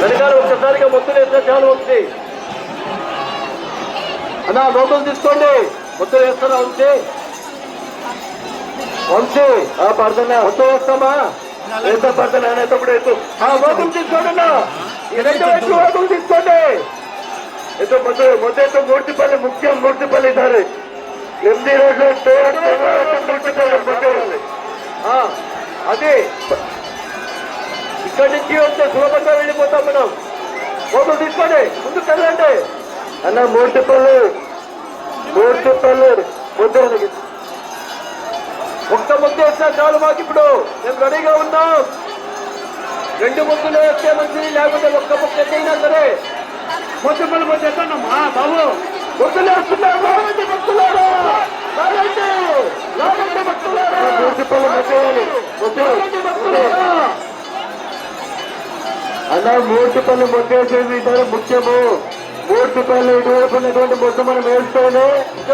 వెనకాల ఒక్కసారిగా మొత్తం వేస్తే చాలు ఉంది అన్నా. లోపల తీసుకోండి. మొత్తం వేస్తారా వంశీ? వంశీ పడుతున్నా మొత్తం వేస్తామా? ఎంత పడుతున్నా తప్పుడు ఎత్తు. లోపల తీసుకోండి అన్నా. ఈ రెండు వైపు లోపల తీసుకోండి. ఎంతో మొదటి మూర్తిపల్లి ముఖ్యం. మూర్తిపల్లి దారి ఎండి రోడ్లు మూర్తిపల్లి అది ఇక్కడి నుంచి వస్తే సులభంగా వెళ్ళిపోతాం మనం. ఫోటో తీసుకోండి. ముందుకు వెళ్ళండి అన్న. మూర్తిపల్లి ముద్ద ఒక్క ముద్ద వేసినా చాలు మాకు. ఇప్పుడు మేము రెడీగా ఉన్నాం. రెండు ముద్దులు వేస్తే మంచిది, లేకపోతే ఒక్క ముక్క ఎక్కైనా సరే. మూర్తిపల్లి ముద్ద ఎక్కడమ్మా బాబు? ముద్దులు వేస్తున్నారు. అన్న మూర్తిపల్లి ముద్దేసేది ఇద్దరు ముఖ్యము. మూర్తిపల్లి ఇటువైపు ఉన్నటువంటి ముద్ద మనం వేస్తేనే